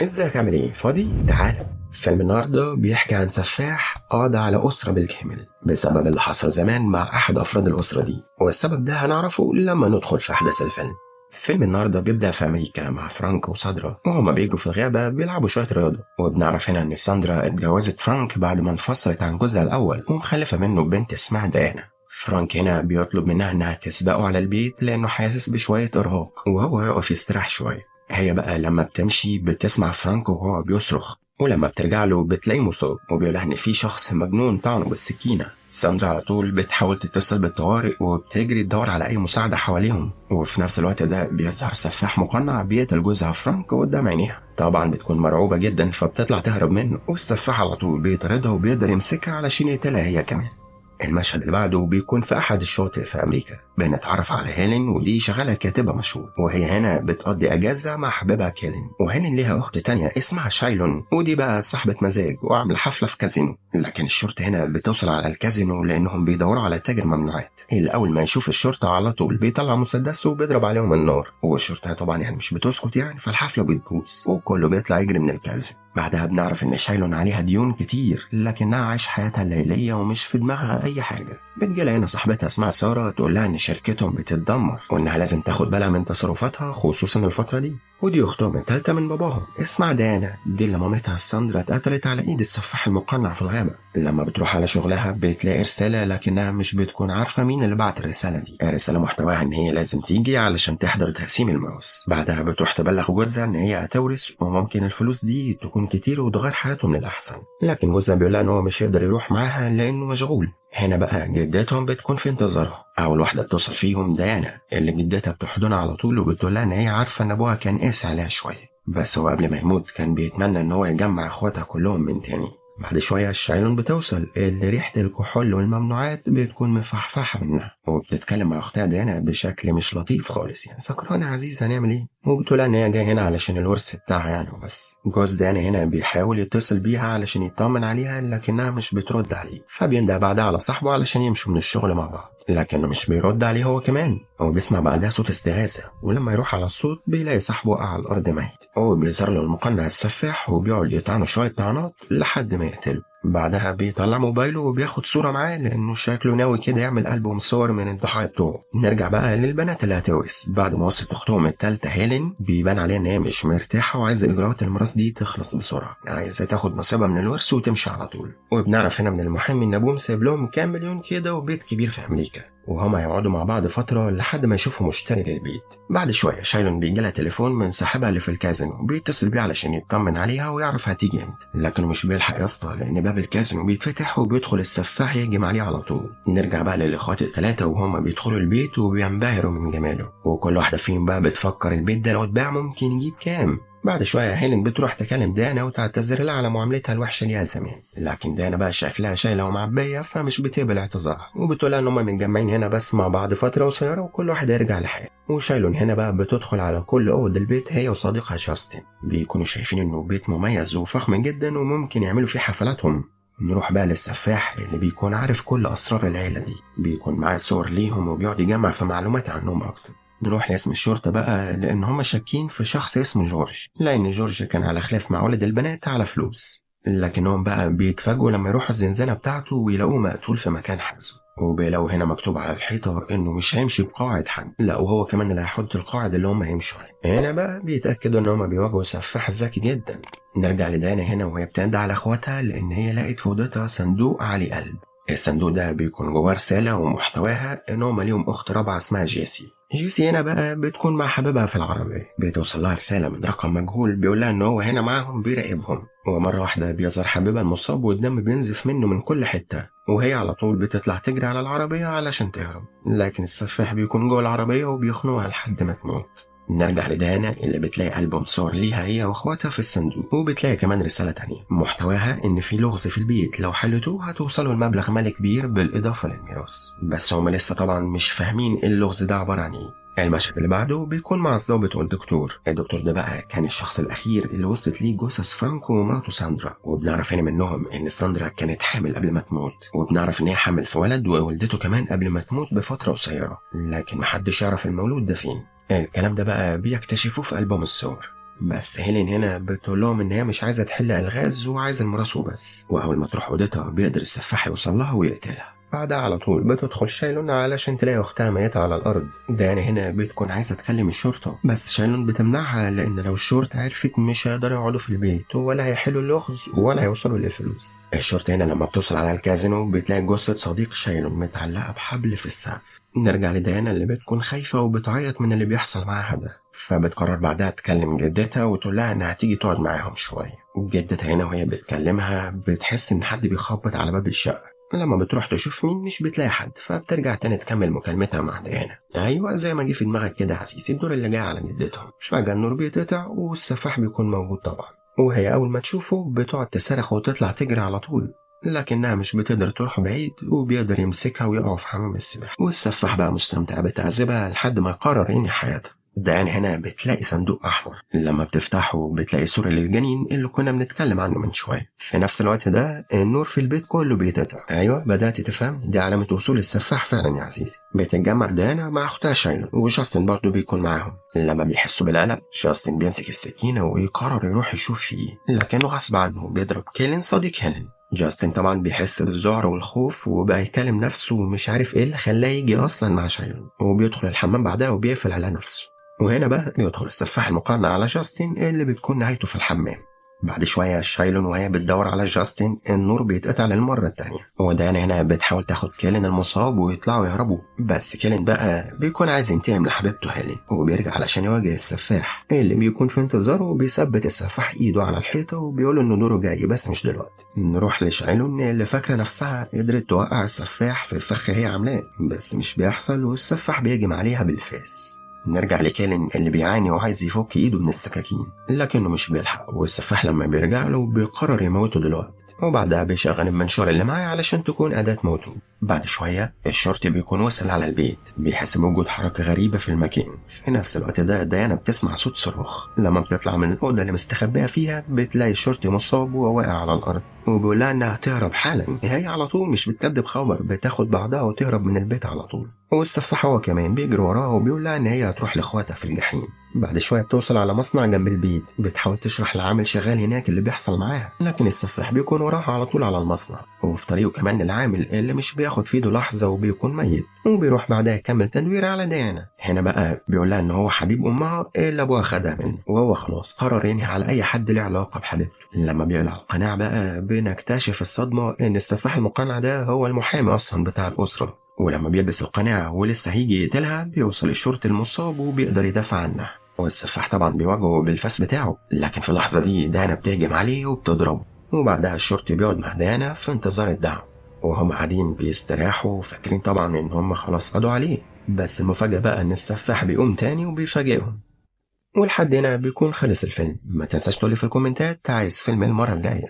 ازيك عامل ايه؟ فاضي؟ تعال. فيلم النهارده بيحكي عن سفاح قضى على أسرة بالكامل بسبب اللي حصل زمان مع أحد أفراد الأسرة دي، والسبب ده هنعرفه لما ندخل في أحداث الفيلم. فيلم النهارده بيبدأ في أمريكا مع فرانك وساندرا وهما بيجروا في الغابة بيلعبوا شوية رياضة، وبنعرف هنا إن ساندرا اتجوزت فرانك بعد ما انفصلت عن جوزها الأول ومخلفة منه بنت اسمها ديانا. فرانك هنا بيطلب منها إنها تسبقه على البيت لأنه حاسس بشوية إرهاق وهو يقف يستراح شوية. هي بقى لما بتمشي بتسمع فرانك وهو بيصرخ، ولما بترجع له بتلاقيه مصاب وبيقولها ان في شخص مجنون طعنه بالسكينه. ساندرا على طول بتحاول تتصل بالطوارئ وبتجري تدور على اي مساعده حواليهم، وفي نفس الوقت ده بيظهر سفاح مقنع بيقتل جوزها فرانك قدام عينيها. طبعا بتكون مرعوبه جدا فبتطلع تهرب منه، والسفاح على طول بيطاردها وبيقدر يمسكها علشان يقتلها هي كمان. المشهد اللي بعده بيكون في أحد الشواطئ في أمريكا، بنتعرف على هيلين ودي شغالة كاتبة مشهور، وهي هنا بتقضي أجازة مع حبيبها كيلين. وهيلين ليها أخت تانية اسمها شايلون ودي بقى صاحبة مزاج وعاملة حفلة في كازينو، لكن الشرطة هنا بتوصل على الكازينو لأنهم بيدوروا على تاجر ممنوعات اللي أول ما يشوف الشرطة على طول بيطلع مسدسه وبيضرب عليهم النار، والشرطة طبعا يعني مش بتسكت يعني، فالحفلة بتبوظ وكله بيطلع يجري من الكازينو. بعدها بنعرف ان شايلون عليها ديون كتير لكنها عايش حياتها الليليه ومش في دماغها اي حاجه. بتجيلها هنا صاحبتها اسمها ساره تقول لها ان شركتهم بتتدمر وانها لازم تاخد بالها من تصرفاتها خصوصا الفتره دي. ودي اختهم التالتة من باباهم اسمها ديانا، دي اللي مامتها ساندرا اتقتلت على ايد السفاح المقنع في الغابه. لما بتروح على شغلها بتلاقي رساله لكنها مش بتكون عارفه مين اللي بعت الرساله دي. الرساله محتواها ان هي لازم تيجي علشان تحضر تقسيم الميراث. بعدها بتروح تبلغ جوزها ان هي هتورث وممكن الفلوس دي تكون كتير وتغير حياتهم للاحسن، لكن جوزها بيقول لها ان هو مش هيقدر يروح معاها لانه مشغول. هنا بقى جدتهم بتكون في انتظارها. اول واحده بتوصل فيهم ديانا اللي جدتها بتحضنها على طول وبتقول لها ان هي عارفه ان ابوها كان قاسي عليها شويه، بس هو قبل ما يموت كان بيتمنى ان هو يجمع اخواتها كلهم من تاني. بعد شوية شايلون بتوصل اللي ريحة الكحول والممنوعات بتكون مفحفحة منها، وبتتكلم مع أختها ديانا بشكل مش لطيف خالص، يعني سكرانة يا عزيز هنعمل إيه؟ وبتقول إن هي جاية هنا علشان الورث بتاعها يعني وبس. جوز ديانا هنا بيحاول يتصل بيها علشان يطمن عليها لكنها مش بترد عليه، فبيندى بعدها على صاحبه علشان يمشوا من الشغل مع بعض، لكنه مش بيرد عليه هو كمان. هو بيسمع بعدها صوت استغاثة، ولما يروح على الصوت بيلاقي صاحبه وقع على الأرض ميت. هو بيظهر له المقنع السفاح وبيقعد يطعنه شوية طعنات لحد ما يقتله. بعدها بيطلع موبايله وبياخد صورة معاه لأنه شكله ناوي كده يعمل ألبوم صور من الضحايا بتوعه. نرجع بقى للبنات اللي هتورث. بعد ما وصلت أختهم التالتة هيلين بيبان عليها إن هي مش مرتاحة وعايزة إجراءات الميراث دي تخلص بسرعة، عايزة تاخد نصيبها من الورث وتمشي على طول. وبنعرف هنا من المحامي إن أبوهم سايب لهم كام مليون كده وبيت كبير في أمريكا، وهما هيقعدوا مع بعض فترة لحد ما يشوفوا مشتري للبيت. بعد شوية شايلون بيجيلها تليفون من صاحبها اللي في الكازينو، بيتصل بيه علشان يطمن عليها ويعرف هتيجي امتى، لكنه مش بيلحق يا اسطى لأن باب الكازينو بيتفتح وبيدخل السفاح يهجم عليه على طول. نرجع بقى للإخوات التلاتة وهما بيدخلوا البيت وبينبهروا من جماله، وكل واحدة فيهم بقى بتفكر البيت ده لو اتباع ممكن يجيب كام. بعد شوية هيلين بتروح تكلم دانا وتعتذر لها على معاملتها الوحشة ليها زمان، لكن دانا بقى شكلها شايلة ومعبية فمش بتقبل اعتذارها، وبتقولها ان هما متجمعين هنا بس مع بعض فترة قصيرة وكل واحد يرجع لحاله. وشايلون هنا بقى بتدخل على كل أوض البيت هي وصديقها جاستن، بيكونوا شايفين انه بيت مميز وفخم جدا وممكن يعملوا فيه حفلاتهم. نروح بقى للسفاح اللي بيكون عارف كل أسرار العيلة دي، بيكون معاه صور ليهم وبيقعد يجمع في معلومات عنهم أكتر. نروح لاسم الشرطة بقى لأن هم شاكين في شخص اسمه جورج، لأن جورج كان على خلاف مع ولد البنات على فلوس، لكنهم بقى بيتفاجئوا لما يروحوا الزنزانة بتاعته ويلاقوه مقتول في مكان حجزه، وبيلاقوا هنا مكتوب على الحيطة إنه مش هيمشي بقاعد حد، لا وهو كمان اللي هيحط القاعد اللي هم هيمشوا عليه. هنا بقى بيتأكدوا إن هم بيواجهوا سفاح ذكي جدا. نرجع لدانا هنا وهي بتندى على اخواتها لأن هي لقت في أوضتها صندوق عالي قلب. الصندوق ده بيكون جواه رسالة ومحتواها إن هما ليهم أخت رابعة اسمها جيسي. جيسي هنا بقى بتكون مع حبيبها في العربية، بتوصل لها رسالة من رقم مجهول بيقول لها إن هو هنا معاهم بيراقبهم، ومرة واحدة بيظهر حبيبها المصاب والدم بينزف منه من كل حتة، وهي على طول بتطلع تجري على العربية علشان تهرب، لكن السفاح بيكون جوه العربية وبيخنقها لحد ما تموت. نرجع لدانا اللي بتلاقي ألبوم صور ليها هي واخواتها في الصندوق، وبتلاقي كمان رسالة تانية محتواها ان في لغز في البيت لو حلتوه هتوصلوا لمبلغ مالي كبير بالإضافة للميراث، بس هما لسه طبعا مش فاهمين ايه اللغز ده عبارة عن ايه. المشهد اللي بعده بيكون مع الضابط والدكتور. الدكتور ده بقى كان الشخص الأخير اللي وصلت ليه جثث فرانكو ومراته ساندرا، وبنعرف هنا منهم ان ساندرا كانت حامل قبل ما تموت، وبنعرف ان هي حامل في ولد وولدته كمان قبل ما تموت بفترة قصيرة، لكن محدش يعرف المولود ده فين. الكلام ده بقى بيكتشفوه في ألبوم الصور. بس هيلين هنا بتقول لهم ان هي مش عايزه تحل الغاز وعايزه الميراث وبس، واول ما تروح اوضتها بيقدر السفاح يوصل لها ويقتلها. بعدها على طول بتدخل شايلون علشان تلاقي اختها ميتة على الارض. ديانا هنا بتكون عايزه تكلم الشرطه، بس شايلون بتمنعها لان لو الشرطه عرفت مش هيقدروا يقعدوا في البيت ولا هيحلوا اللغز ولا هيوصلوا للفلوس. الشرطه هنا لما بتوصل على الكازينو بتلاقي جثه صديق شايلون متعلقه بحبل في السقف. نرجع لديانا اللي بتكون خايفه وبتعيط من اللي بيحصل معاها ده، فبتقرر بعدها تكلم جدتها وتقول لها انها تيجي تقعد معاهم شويه. جدتها هنا وهي بتكلمها بتحس ان حد بيخبط على باب الشقه. لما بتروح تشوف مين مش بتلاقي حد، فبترجع تاني تكمل مكالمتها مع ديانا. ايوه زي ما جه في دماغك كده يا عزيزي، الدور اللي جاي على جدتهم. فجأة النور بيتقطع والسفاح بيكون موجود طبعا، وهي اول ما تشوفه بتقعد تصرخ وتطلع تجري على طول، لكنها مش بتقدر تروح بعيد وبيقدر يمسكها ويقعوا في حمام السباحة. والسفاح بقى مستمتع بتعذيبها لحد ما يقرر ينهي حياتها. ديانا هنا بتلاقي صندوق أحمر، لما بتفتحه بتلاقي صورة للجنين اللي كنا بنتكلم عنه من شوية. في نفس الوقت ده النور في البيت كله بيتقطع. أيوة بدأت تفهم، دي علامة وصول السفاح فعلا يا عزيزي. بتتجمع ديانا مع أختها شايلون، وجاستن برضه بيكون معاهم. لما بيحسوا بالقلق جاستن بيمسك السكينة ويقرر يروح يشوف فيه، لكنه غصب عنه بيضرب كيلين صديق هيلين. جاستن طبعا بيحس بالذعر والخوف وبقى يكلم نفسه ومش عارف ايه اللي خلاه يجي اصلا مع شايلون، وبيدخل الحمام بعدها وبيقفل على نفسه. وهنا بقى بيدخل السفاح المقنع على جاستن اللي بتكون نهايته في الحمام. بعد شوية شايلون وهي بتدور على جاستن النور بيتقطع للمرة التانية، وديانا هنا بتحاول تاخد كيلين المصاب ويطلعوا يهربوا، بس كيلين بقى بيكون عايز ينتقم لحبيبته هيلين، وبيرجع علشان يواجه السفاح اللي بيكون في انتظاره. وبيثبت السفاح ايده على الحيطة وبيقول انه دوره جاي بس مش دلوقتي. نروح لشايلون اللي فاكرة نفسها قدرت توقع السفاح في الفخ هي عاملاه، بس مش بيحصل والسفاح بيهجم عليها بالفاس. نرجع لكيلين اللي بيعاني وعايز يفك ايده من السكاكين لكنه مش بيلحق، والسفاح لما بيرجع له بيقرر يموته دلوقتي، وبعدها بيشغل المنشور اللي معاه علشان تكون أداة موته. بعد شوية الشرطي بيكون وصل على البيت، بيحس بوجود حركة غريبة في المكان. في نفس الوقت ده ديانا بتسمع صوت صراخ. لما بتطلع من الأوضة اللي مستخبية فيها بتلاقي الشرطي مصاب وواقع على الأرض، وبيقول لها إنها تهرب حالا. هي على طول مش بتكدب خبر، بتاخد بعضها وتهرب من البيت على طول. والسفاح هو كمان بيجري وراها وبيقول لها إن هي هتروح لإخواتها في الجحيم. بعد شوية بتوصل على مصنع جنب البيت، بتحاول تشرح لعامل شغال هناك اللي بيحصل معاها، لكن السفاح بيكون وراها على طول على المصنع، وفي طريقه كمان العامل اللي مش بياخد في ايده لحظة وبيكون ميت، وبيروح بعدها يكمل تدوير على ديانا. هنا بقى بيقول لها ان هو حبيب امها اللي ابوها خدها منه، وهو خلاص قرر ينهي على اي حد له علاقة بحبيبته. لما بيقلع القناع بقى بنكتشف الصدمة ان السفاح المقنع ده هو المحامي اصلا بتاع الاسرة، ولما بيلبس القناع ولسه هيجي يقتلها بيوصل الشرطي المصاب وبيقدر يدافع عنها. والسفاح طبعا بيواجهه بالفاس بتاعه، لكن في اللحظة دي ديانا بتهجم عليه وبتضربه، وبعدها الشرطي بيقعد مع ديانا في انتظار الدعم، وهم قاعدين بيستراحوا فاكرين طبعا ان هم خلاص قضوا عليه. بس المفاجأة بقى ان السفاح بيقوم تاني وبيفاجئهم. ولحد هنا بيكون خلص الفيلم. ما تنساش تقولي في الكومنتات عايز فيلم المرة الجاية.